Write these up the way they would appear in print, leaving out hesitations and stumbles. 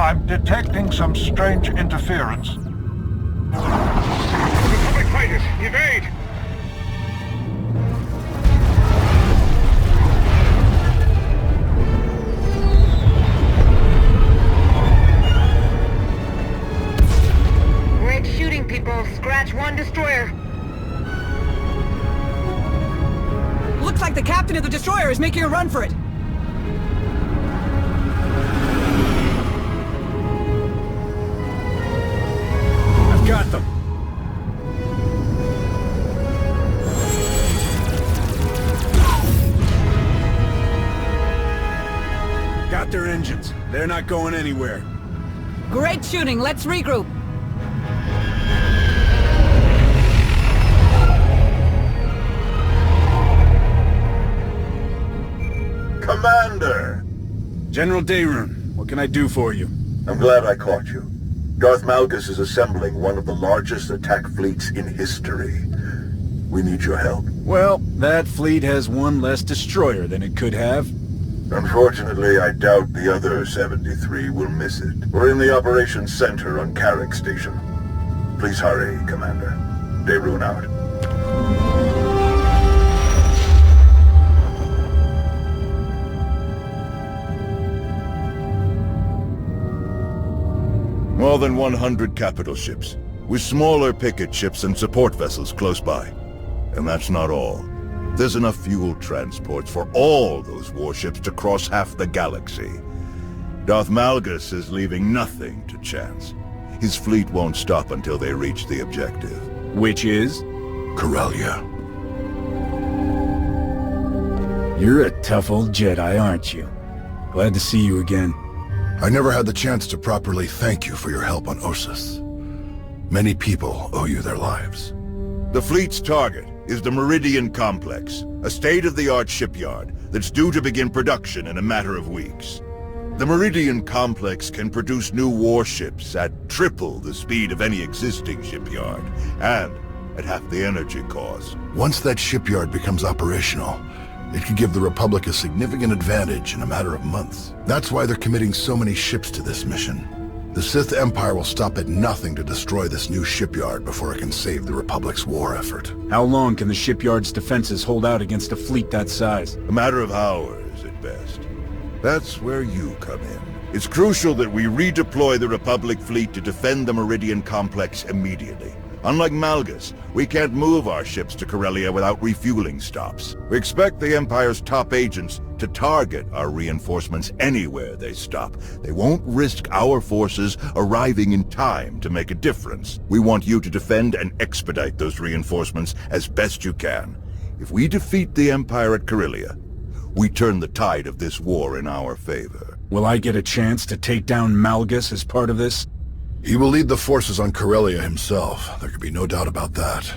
I'm detecting some strange interference. Republic fighters, evade! Great shooting, people. Scratch one destroyer. Looks like the captain of the destroyer is making a run for it. I've got them. Got their engines. They're not going anywhere. Great shooting. Let's regroup. Commander! General Daerun, what can I do for you? I'm glad I caught you. Darth Malgus is assembling one of the largest attack fleets in history. We need your help. Well, that fleet has one less destroyer than it could have. Unfortunately, I doubt the other 73 will miss it. We're in the operations center on Carrick Station. Please hurry, Commander. Daerun out. More than 100 capital ships, with smaller picket ships and support vessels close by. And that's not all. There's enough fuel transports for all those warships to cross half the galaxy. Darth Malgus is leaving nothing to chance. His fleet won't stop until they reach the objective. Which is? Corellia. You're a tough old Jedi, aren't you? Glad to see you again. I never had the chance to properly thank you for your help on Ossus. Many people owe you their lives. The fleet's target is the Meridian Complex, a state-of-the-art shipyard that's due to begin production in a matter of weeks. The Meridian Complex can produce new warships at triple the speed of any existing shipyard, and at half the energy cost. Once that shipyard becomes operational, it could give the Republic a significant advantage in a matter of months. That's why they're committing so many ships to this mission. The Sith Empire will stop at nothing to destroy this new shipyard before it can save the Republic's war effort. How long can the shipyard's defenses hold out against a fleet that size? A matter of hours, at best. That's where you come in. It's crucial that we redeploy the Republic fleet to defend the Meridian Complex immediately. Unlike Malgus, we can't move our ships to Corellia without refueling stops. We expect the Empire's top agents to target our reinforcements anywhere they stop. They won't risk our forces arriving in time to make a difference. We want you to defend and expedite those reinforcements as best you can. If we defeat the Empire at Corellia, we turn the tide of this war in our favor. Will I get a chance to take down Malgus as part of this? He will lead the forces on Corellia himself. There can be no doubt about that.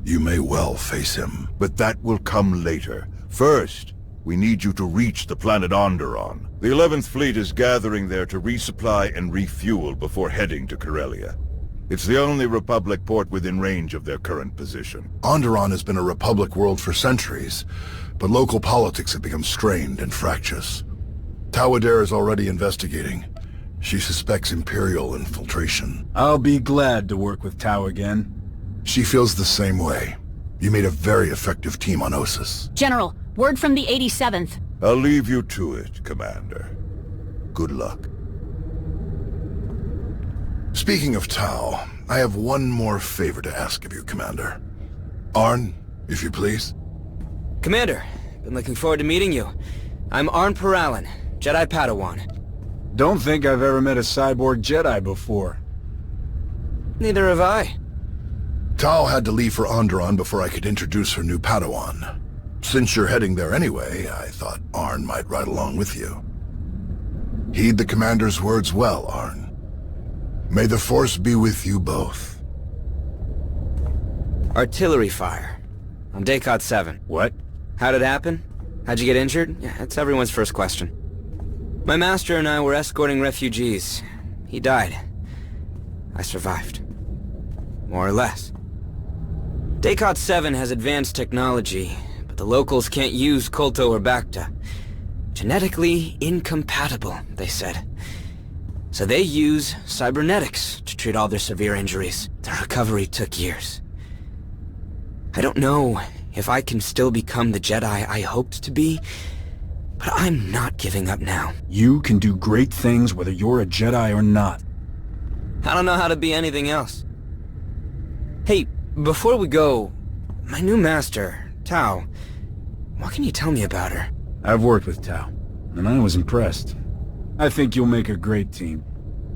You may well face him. But that will come later. First, we need you to reach the planet Onderon. The 11th Fleet is gathering there to resupply and refuel before heading to Corellia. It's the only Republic port within range of their current position. Onderon has been a Republic world for centuries, but local politics have become strained and fractious. Tawadare is already investigating. She suspects Imperial infiltration. I'll be glad to work with Tau again. She feels the same way. You made a very effective team on Ossus. General, word from the 87th. I'll leave you to it, Commander. Good luck. Speaking of Tau, I have one more favor to ask of you, Commander. Arn, if you please. Commander, been looking forward to meeting you. I'm Arn Padawan, Jedi Padawan. Don't think I've ever met a cyborg Jedi before. Neither have I. Tau had to leave for Onderon before I could introduce her new Padawan. Since you're heading there anyway, I thought Arn might ride along with you. Heed the Commander's words well, Arn. May the Force be with you both. Artillery fire. On Daycot 7. What? How'd it happen? How'd you get injured? Yeah, that's everyone's first question. My master and I were escorting refugees. He died. I survived. More or less. Daycot 7 has advanced technology, but the locals can't use Kolto or Bacta. Genetically incompatible, they said. So they use cybernetics to treat all their severe injuries. The recovery took years. I don't know if I can still become the Jedi I hoped to be, but I'm not giving up now. You can do great things whether you're a Jedi or not. I don't know how to be anything else. Hey, before we go, my new master, Tao, what can you tell me about her? I've worked with Tao, and I was impressed. I think you'll make a great team.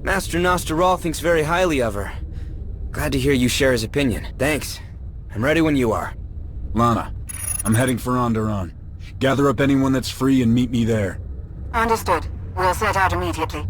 Master Nostaral thinks very highly of her. Glad to hear you share his opinion. Thanks. I'm ready when you are. Lana, I'm heading for Onderon. Gather up anyone that's free and meet me there. Understood. We'll set out immediately.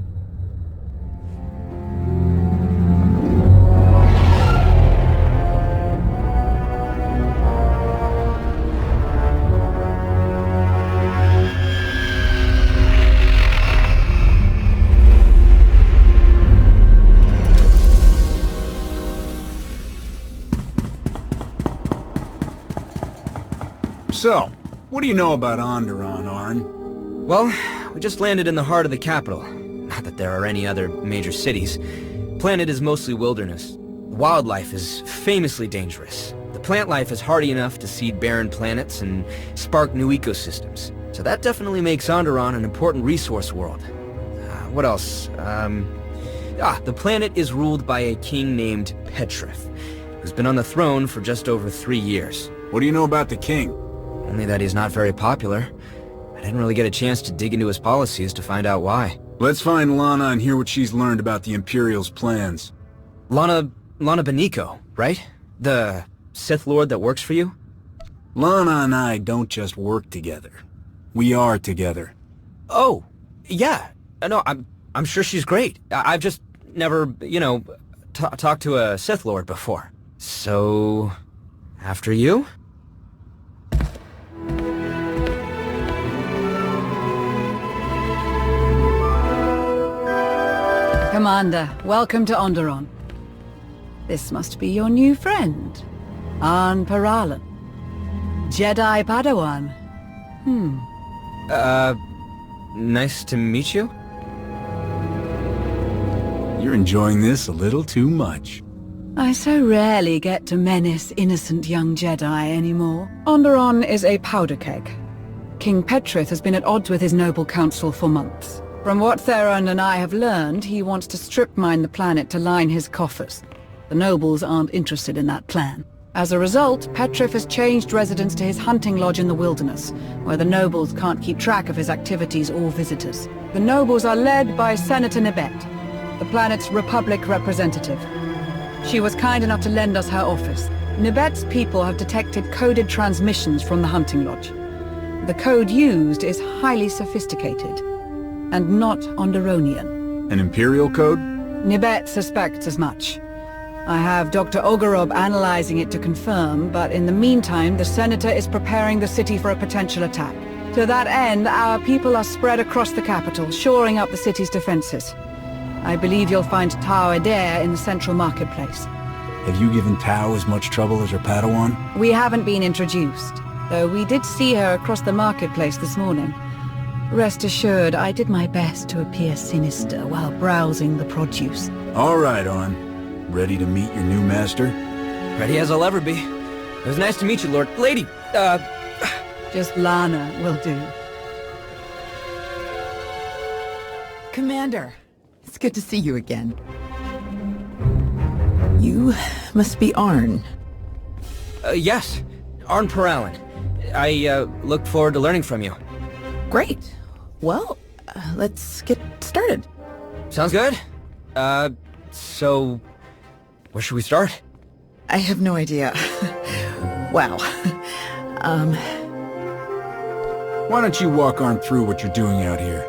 So, what do you know about Onderon, Arn? Well, we just landed in the heart of the capital. Not that there are any other major cities. Planet is mostly wilderness. The wildlife is famously dangerous. The plant life is hardy enough to seed barren planets and spark new ecosystems. So that definitely makes Onderon an important resource world. What else? The planet is ruled by a king named Petrif, who's been on the throne for just over 3 years. What do you know about the king? Only that he's not very popular. I didn't really get a chance to dig into his policies to find out why. Let's find Lana and hear what she's learned about the Imperial's plans. Lana Beniko, right? The Sith Lord that works for you? Lana and I don't just work together. We are together. Oh, yeah. No, I'm sure she's great. I've just never, talked to a Sith Lord before. So, after you? Commander, welcome to Onderon. This must be your new friend, Arn Paralan. Jedi Padawan. Nice to meet you? You're enjoying this a little too much. I so rarely get to menace innocent young Jedi anymore. Onderon is a powder keg. King Petrith has been at odds with his noble council for months. From what Theron and I have learned, he wants to strip mine the planet to line his coffers. The nobles aren't interested in that plan. As a result, Petrif has changed residence to his hunting lodge in the wilderness, where the nobles can't keep track of his activities or visitors. The nobles are led by Senator Nibet, the planet's Republic representative. She was kind enough to lend us her office. Nibet's people have detected coded transmissions from the hunting lodge. The code used is highly sophisticated, and not Onderonian. An Imperial code? Nibet suspects as much. I have Dr. Ogorob analyzing it to confirm, but in the meantime, the Senator is preparing the city for a potential attack. To that end, our people are spread across the capital, shoring up the city's defenses. I believe you'll find Tao Adair in the central marketplace. Have you given Tao as much trouble as her Padawan? We haven't been introduced, though we did see her across the marketplace this morning. Rest assured, I did my best to appear sinister while browsing the produce. All right, Arn. Ready to meet your new master? Ready as I'll ever be. It was nice to meet you, Lord. Lady, Just Lana will do. Commander, it's good to see you again. You must be Arn. Yes. Arn Paralan. I, look forward to learning from you. Great. Well, let's get started. Sounds good. So... where should we start? I have no idea. Wow. Why don't you walk Arn through what you're doing out here?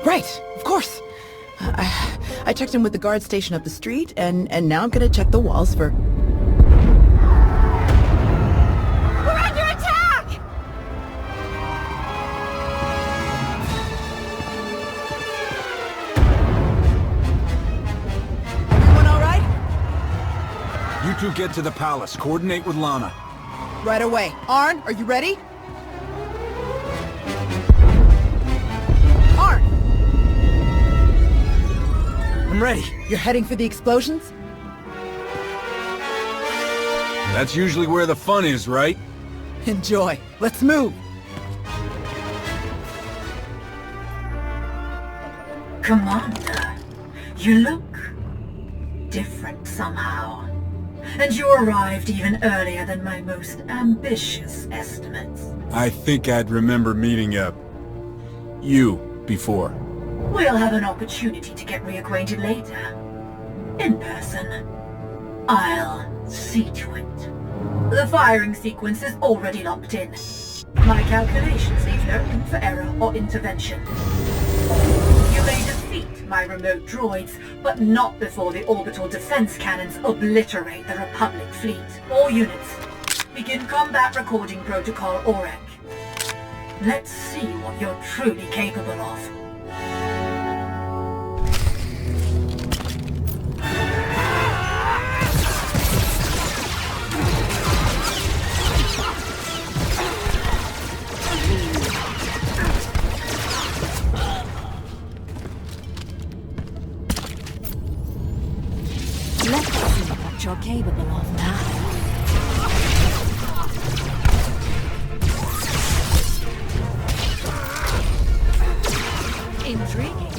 Right, of course. I checked in with the guard station up the street, and now I'm gonna check the walls for... We're under attack! Everyone all right? You two get to the palace. Coordinate with Lana. Right away. Arn, are you ready? Arn! I'm ready. You're heading for the explosions? That's usually where the fun is, right? Enjoy. Let's move. Commander, you look different somehow. And you arrived even earlier than my most ambitious estimates. I think I'd remember meeting you before. We'll have an opportunity to get reacquainted later. In person. I'll see to it. The firing sequence is already locked in. My calculations leave no room for error or intervention. You may defeat my remote droids, but not before the orbital defense cannons obliterate the Republic fleet. All units, begin combat recording protocol OREC. Let's see what you're truly capable of. Let's see what you're capable of now. Intriguing.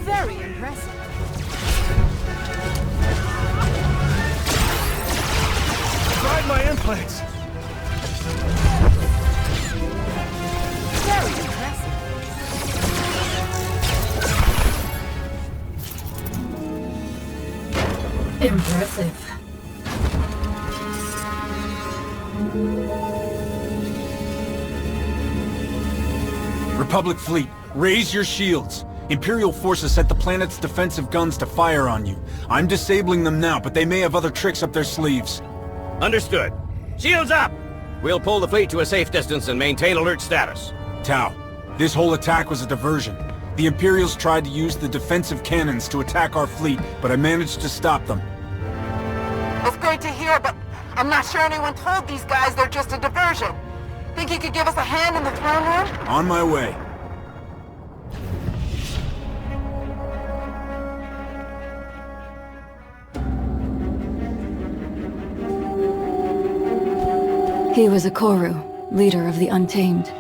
Very impressive. Tried my implants. Very impressive. Impressive. Republic fleet, raise your shields. Imperial forces set the planet's defensive guns to fire on you. I'm disabling them now, but they may have other tricks up their sleeves. Understood. Shields up! We'll pull the fleet to a safe distance and maintain alert status. Tau, this whole attack was a diversion. The Imperials tried to use the defensive cannons to attack our fleet, but I managed to stop them. It's great to hear, but I'm not sure anyone told these guys they're just a diversion. Think you could give us a hand in the throne room? On my way. He was a Koru, leader of the Untamed.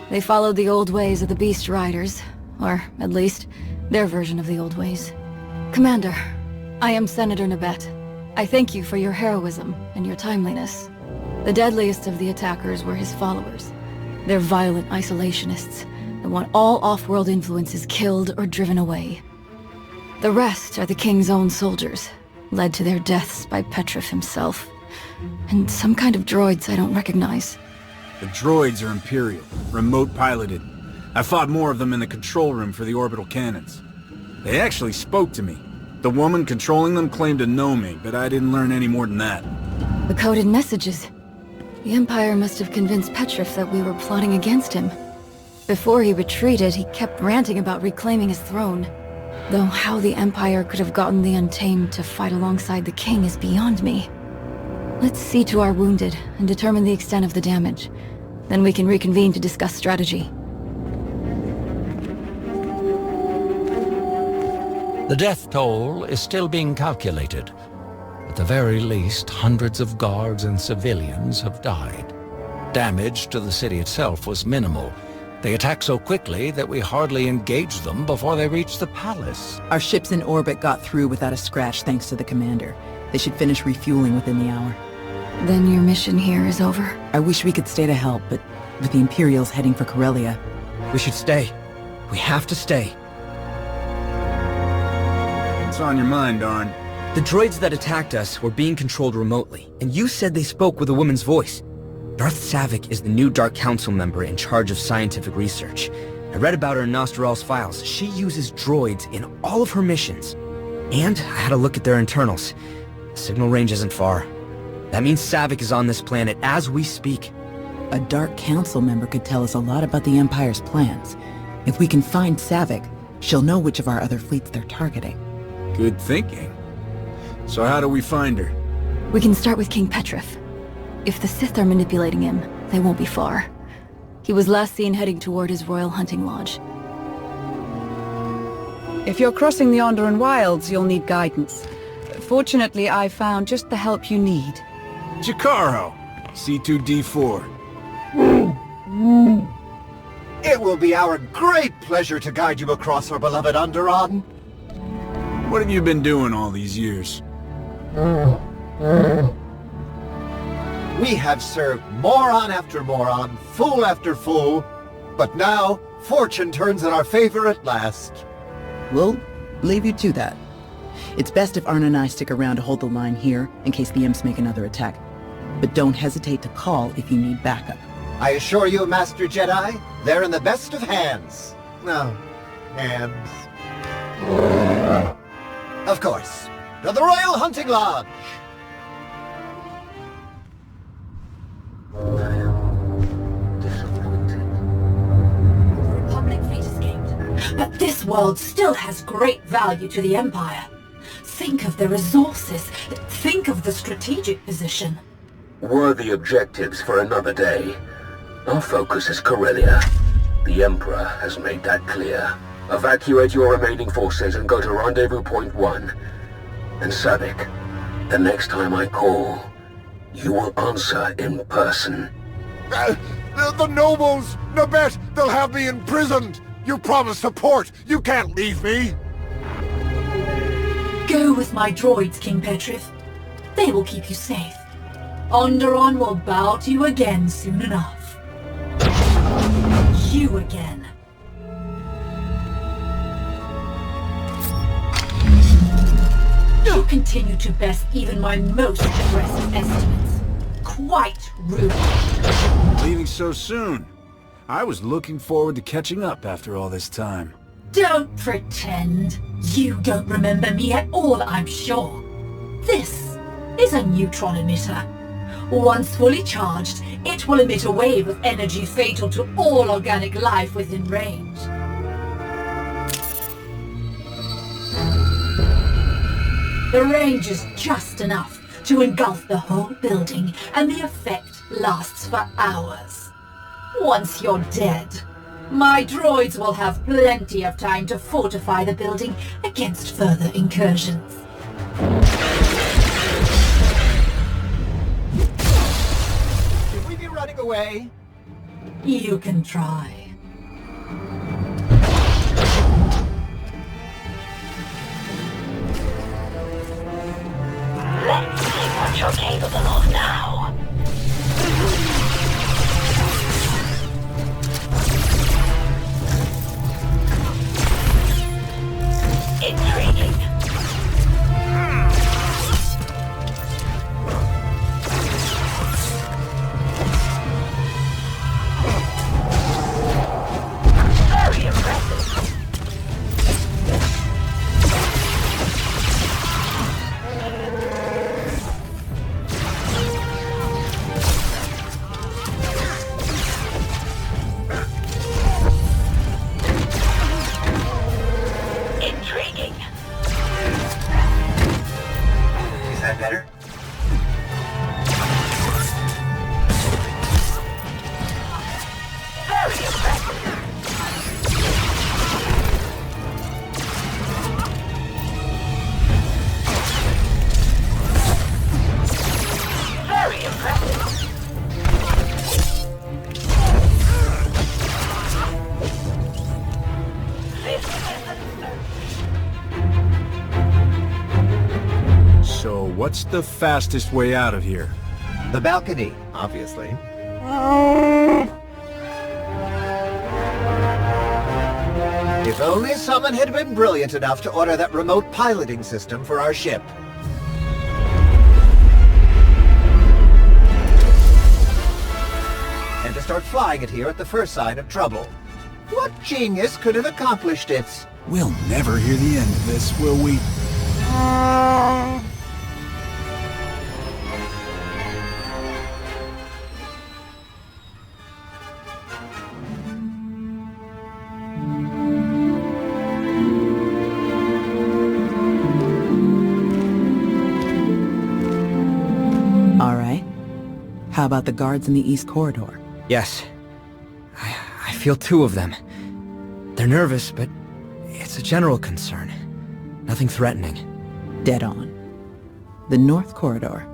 They followed the old ways of the Beast Riders, or at least, their version of the old ways. Commander, I am Senator Nabet. I thank you for your heroism and your timeliness. The deadliest of the attackers were his followers. They're violent isolationists that want all off-world influences killed or driven away. The rest are the King's own soldiers, led to their deaths by Petrif himself. And some kind of droids I don't recognize. The droids are Imperial, remote piloted. I fought more of them in the control room for the orbital cannons. They actually spoke to me. The woman controlling them claimed to know me, but I didn't learn any more than that. The coded messages. The Empire must have convinced Petrif that we were plotting against him. Before he retreated, he kept ranting about reclaiming his throne. Though how the Empire could have gotten the Untamed to fight alongside the King is beyond me. Let's see to our wounded and determine the extent of the damage. Then we can reconvene to discuss strategy. The death toll is still being calculated. At the very least, hundreds of guards and civilians have died. Damage to the city itself was minimal. They attacked so quickly that we hardly engaged them before they reached the palace. Our ships in orbit got through without a scratch thanks to the commander. They should finish refueling within the hour. Then your mission here is over? I wish we could stay to help, but with the Imperials heading for Corellia... We should stay. We have to stay. What's on your mind, Arn? The droids that attacked us were being controlled remotely, and you said they spoke with a woman's voice. Darth Savik is the new Dark Council member in charge of scientific research. I read about her in Nostral's files. She uses droids in all of her missions. And I had a look at their internals. The signal range isn't far. That means Savik is on this planet as we speak. A Dark Council member could tell us a lot about the Empire's plans. If we can find Savik, she'll know which of our other fleets they're targeting. Good thinking. So how do we find her? We can start with King Petrif. If the Sith are manipulating him, they won't be far. He was last seen heading toward his royal hunting lodge. If you're crossing the Onderon wilds, you'll need guidance. Fortunately, I found just the help you need. Jakaro, C2D4. It will be our great pleasure to guide you across our beloved Onderon. What have you been doing all these years? We have served moron after moron, fool after fool, but now fortune turns in our favor at last. We'll leave you to that. It's best if Arn and I stick around to hold the line here in case the imps make another attack. But don't hesitate to call if you need backup. I assure you, Master Jedi, they're in the best of hands. No, hands. Of course, to the Royal Hunting Lodge! Republic fleet escaped, but this world still has great value to the Empire. Think of the resources. Think of the strategic position. Worthy objectives for another day. Our focus is Corellia. The Emperor has made that clear. Evacuate your remaining forces and go to Rendezvous Point 1. And Savik, the next time I call, you will answer in person. The nobles! Nabet, they'll have me imprisoned! You promised support! You can't leave me! Go with my droids, King Petrith. They will keep you safe. Onderon will bow to you again soon enough. You again. You continue to best even my most aggressive estimates. Quite rude. Leaving so soon. I was looking forward to catching up after all this time. Don't pretend. You don't remember me at all, I'm sure. This is a neutron emitter. Once fully charged, it will emit a wave of energy fatal to all organic life within range. The range is just enough to engulf the whole building, and the effect lasts for hours. Once you're dead, my droids will have plenty of time to fortify the building against further incursions. Should we be running away? You can try. Let's see what you're capable of now. Intriguing. Very impressive. Intriguing. Is that better? Very impressive. Very impressive. So, what's the fastest way out of here? The balcony, obviously. If only someone had been brilliant enough to order that remote piloting system for our ship. And to start flying it here at the first sign of trouble. What genius could have accomplished it? We'll never hear the end of this, will we? How about the guards in the East Corridor? Yes. I feel two of them. They're nervous, but it's a general concern. Nothing threatening. Dead on. The North Corridor?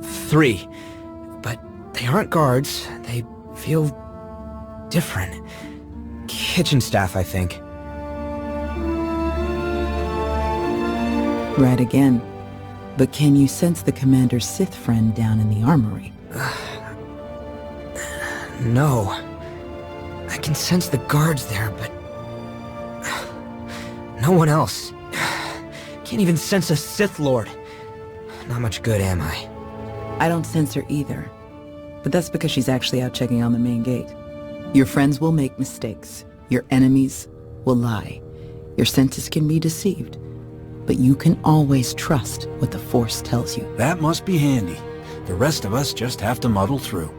3. But they aren't guards. They feel different. Kitchen staff, I think. Right again. But can you sense the Commander's Sith friend down in the armory? No. I can sense the guards there, but... no one else. Can't even sense a Sith Lord. Not much good, am I? I don't sense her either. But that's because she's actually out checking on the main gate. Your friends will make mistakes. Your enemies will lie. Your senses can be deceived. But you can always trust what the Force tells you. That must be handy. The rest of us just have to muddle through.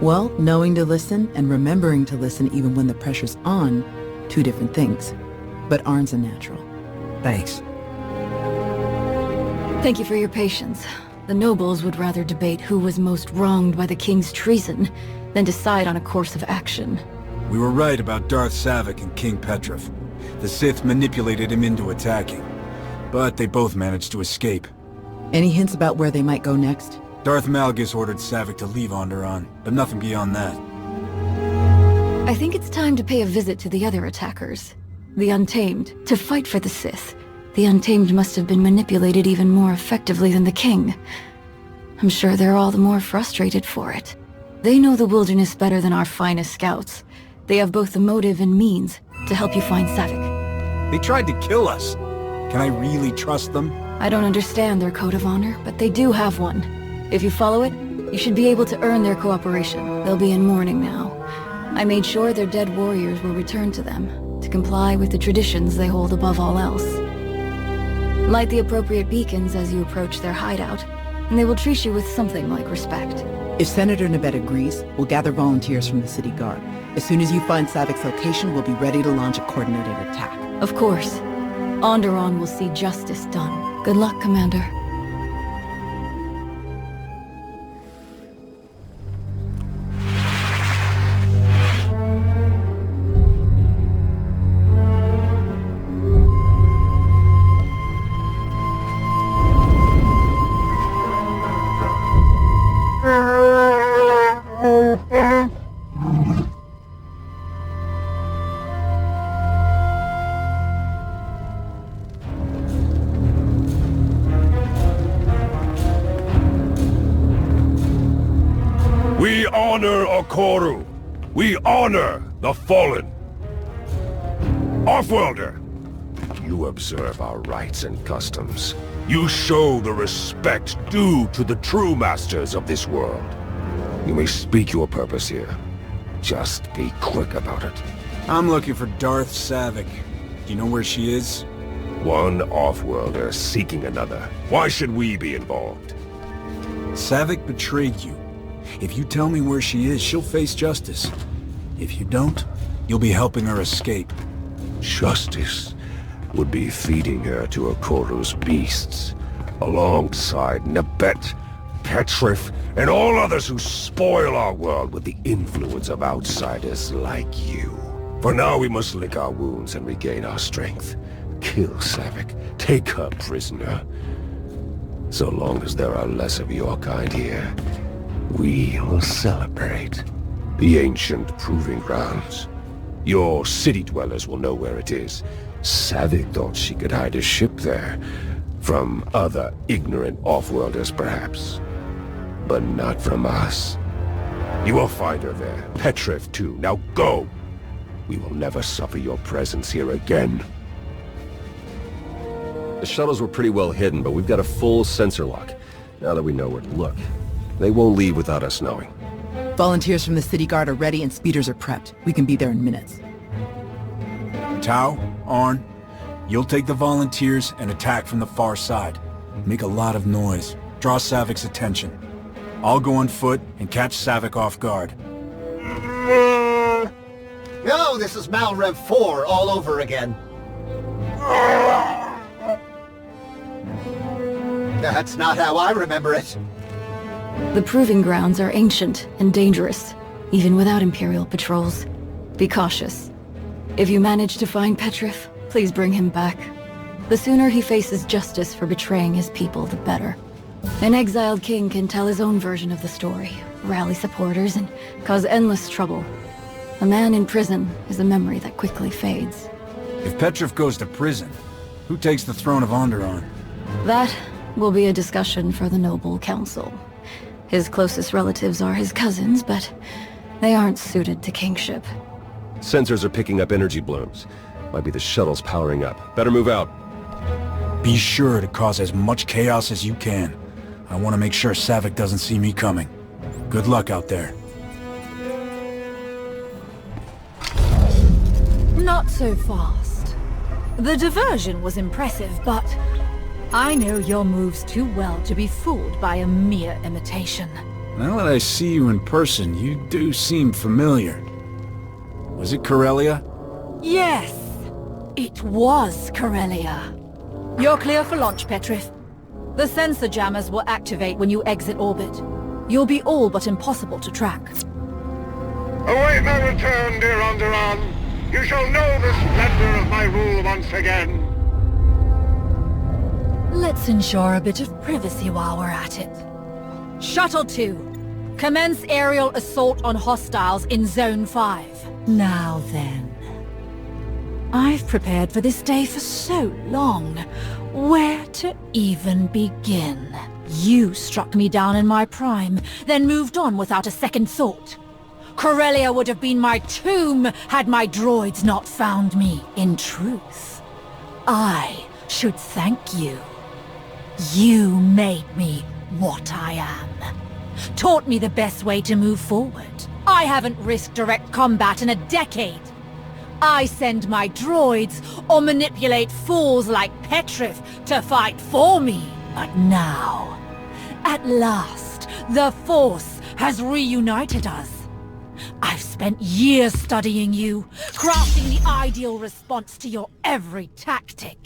Well, knowing to listen and remembering to listen even when the pressure's on, 2 different things. But Arn's a natural. Thanks. Thank you for your patience. The nobles would rather debate who was most wronged by the king's treason than decide on a course of action. We were right about Darth Savik and King Petrov. The Sith manipulated him into attacking. But they both managed to escape. Any hints about where they might go next? Darth Malgus ordered Savik to leave Onderon, but nothing beyond that. I think it's time to pay a visit to the other attackers. The Untamed, to fight for the Sith. The Untamed must have been manipulated even more effectively than the King. I'm sure they're all the more frustrated for it. They know the wilderness better than our finest scouts. They have both the motive and means to help you find Savik. They tried to kill us. Can I really trust them? I don't understand their code of honor, but they do have one. If you follow it, you should be able to earn their cooperation. They'll be in mourning now. I made sure their dead warriors were returned to them, to comply with the traditions they hold above all else. Light the appropriate beacons as you approach their hideout, and they will treat you with something like respect. If Senator Nabet agrees, we'll gather volunteers from the city guard. As soon as you find Savik's location, we'll be ready to launch a coordinated attack. Of course. Onderon will see justice done. Good luck, Commander. We honor Okoru. We honor the fallen. Offworlder, you observe our rites and customs. You show the respect due to the true masters of this world. You may speak your purpose here. Just be quick about it. I'm looking for Darth Savik. Do you know where she is? One offworlder seeking another. Why should we be involved? Savik betrayed you. If you tell me where she is, she'll face justice. If you don't, you'll be helping her escape. Justice would be feeding her to Okoru's beasts, alongside Nabet, Petrov, and all others who spoil our world with the influence of outsiders like you. For now we must lick our wounds and regain our strength. Kill Savik, take her prisoner. So long as there are less of your kind here, we will celebrate. The ancient proving grounds. Your city dwellers will know where it is. Savik thought she could hide a ship there. From other ignorant offworlders, perhaps. But not from us. You will find her there. Petrov, too. Now go! We will never suffer your presence here again. The shuttles were pretty well hidden, but we've got a full sensor lock. Now that we know where to look. They won't leave without us knowing. Volunteers from the city guard are ready and speeders are prepped. We can be there in minutes. Tau, Arn, you'll take the volunteers and attack from the far side. Make a lot of noise. Draw Savik's attention. I'll go on foot and catch Savik off guard. No, this is Malrev 4 all over again. That's not how I remember it. The proving grounds are ancient and dangerous, even without Imperial patrols. Be cautious. If you manage to find Petrif, please bring him back. The sooner he faces justice for betraying his people, the better. An exiled king can tell his own version of the story, rally supporters, and cause endless trouble. A man in prison is a memory that quickly fades. If Petrif goes to prison, who takes the throne of Onderon? That will be a discussion for the Noble Council. His closest relatives are his cousins, but they aren't suited to kingship. Sensors are picking up energy blooms. Might be the shuttles powering up. Better move out. Be sure to cause as much chaos as you can. I want to make sure Savik doesn't see me coming. Good luck out there. Not so fast. The diversion was impressive, but I know your moves too well to be fooled by a mere imitation. Now that I see you in person, you do seem familiar. Was it Corellia? Yes, it was Corellia. You're clear for launch, Petrif. The sensor jammers will activate when you exit orbit. You'll be all but impossible to track. Await my return, dear Onderon. You shall know the splendor of my rule once again. Let's ensure a bit of privacy while we're at it. Shuttle 2, commence aerial assault on hostiles in Zone 5. Now then. I've prepared for this day for so long. Where to even begin? You struck me down in my prime, then moved on without a second thought. Corellia would have been my tomb had my droids not found me. In truth, I should thank you. You made me what I am. Taught me the best way to move forward. I haven't risked direct combat in a decade. I send my droids or manipulate fools like Petrif to fight for me. But now, at last, the Force has reunited us. I've spent years studying you, crafting the ideal response to your every tactic.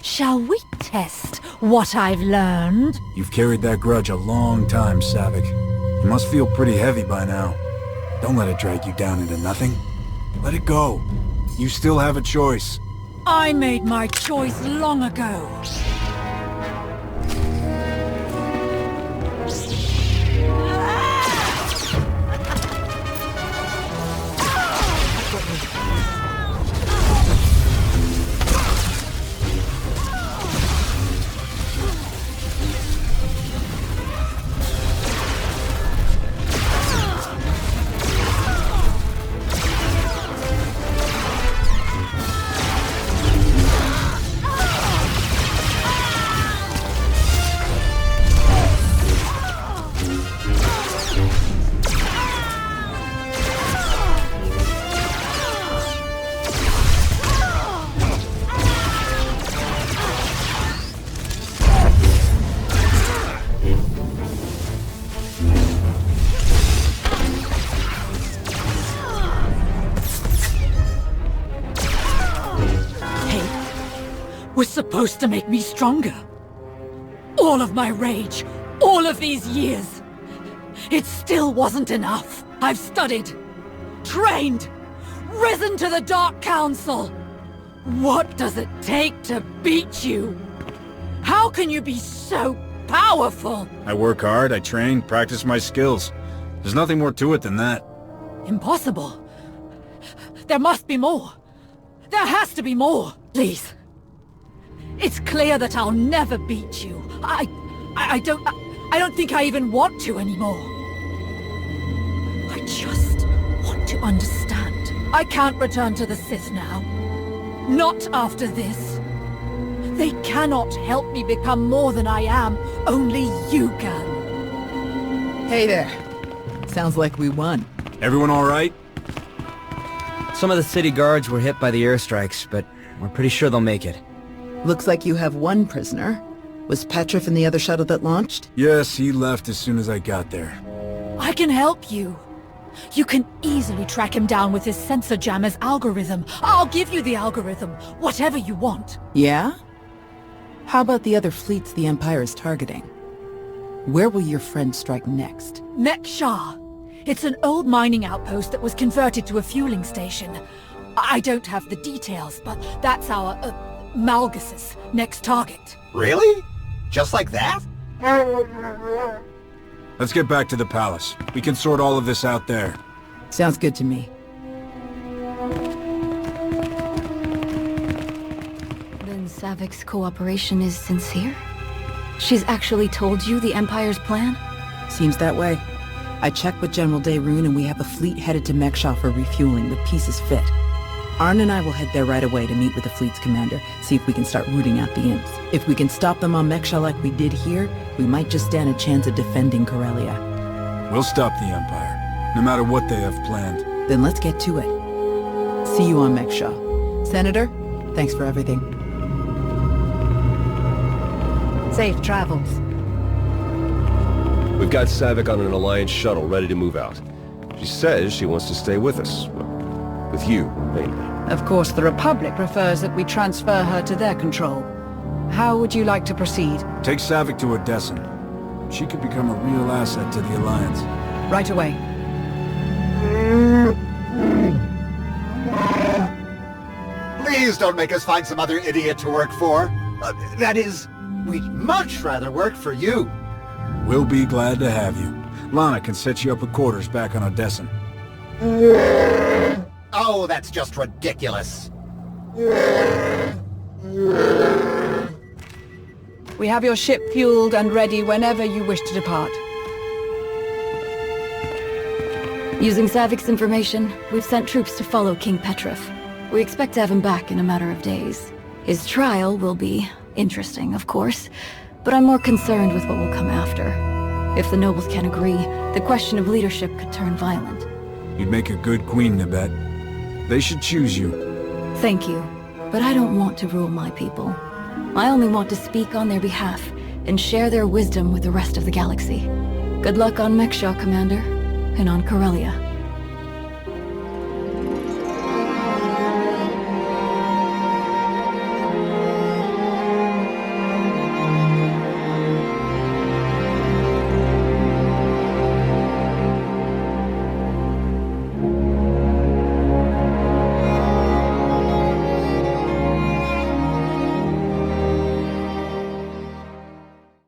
Shall we test what I've learned? You've carried that grudge a long time, Savik. You must feel pretty heavy by now. Don't let it drag you down into nothing. Let it go. You still have a choice. I made my choice long ago. Was supposed to make me stronger. All of my rage, all of these years. It still wasn't enough. I've studied, trained, risen to the Dark Council. What does it take to beat you? How can you be so powerful? I work hard, I train, practice my skills. There's nothing more to it than that. Impossible. There must be more. There has to be more. Please. It's clear that I'll never beat you. I don't think I even want to anymore. I just want to understand. I can't return to the Sith now. Not after this. They cannot help me become more than I am. Only you can. Hey there. Sounds like we won. Everyone all right? Some of the city guards were hit by the airstrikes, but we're pretty sure they'll make it. Looks like you have one prisoner. Was Petrif in the other shuttle that launched? Yes, he left as soon as I got there. I can help you. You can easily track him down with his sensor jammer's algorithm. I'll give you the algorithm, whatever you want. Yeah? How about the other fleets the Empire is targeting? Where will your friend strike next? Mekshar. It's an old mining outpost that was converted to a fueling station. I don't have the details, but that's our, Malgus's next target. Really? Just like that? Let's get back to the palace. We can sort all of this out there. Sounds good to me. Then Savik's cooperation is sincere? She's actually told you the Empire's plan? Seems that way. I checked with General Daerun and we have a fleet headed to Mekshar for refueling. The pieces fit. Arn and I will head there right away to meet with the fleet's commander, see if we can start rooting out the imps. If we can stop them on Mekshar like we did here, we might just stand a chance of defending Corellia. We'll stop the Empire, no matter what they have planned. Then let's get to it. See you on Mekshar. Senator, thanks for everything. Safe travels. We've got Savik on an Alliance shuttle ready to move out. She says she wants to stay with us. Well, with you, mainly. Of course, the Republic prefers that we transfer her to their control. How would you like to proceed? Take Savik to Odessen. She could become a real asset to the Alliance. Right away. Please don't make us find some other idiot to work for. That is, we'd much rather work for you. We'll be glad to have you. Lana can set you up with quarters back on Odessen. Oh, that's just ridiculous. We have your ship fueled and ready whenever you wish to depart. Using Savik's information, we've sent troops to follow King Petrif. We expect to have him back in a matter of days. His trial will be interesting, of course, but I'm more concerned with what will come after. If the nobles can't agree, the question of leadership could turn violent. You'd make a good queen, Nibet. They should choose you. Thank you, but I don't want to rule my people. I only want to speak on their behalf and share their wisdom with the rest of the galaxy. Good luck on Mekshar, Commander, and on Corellia.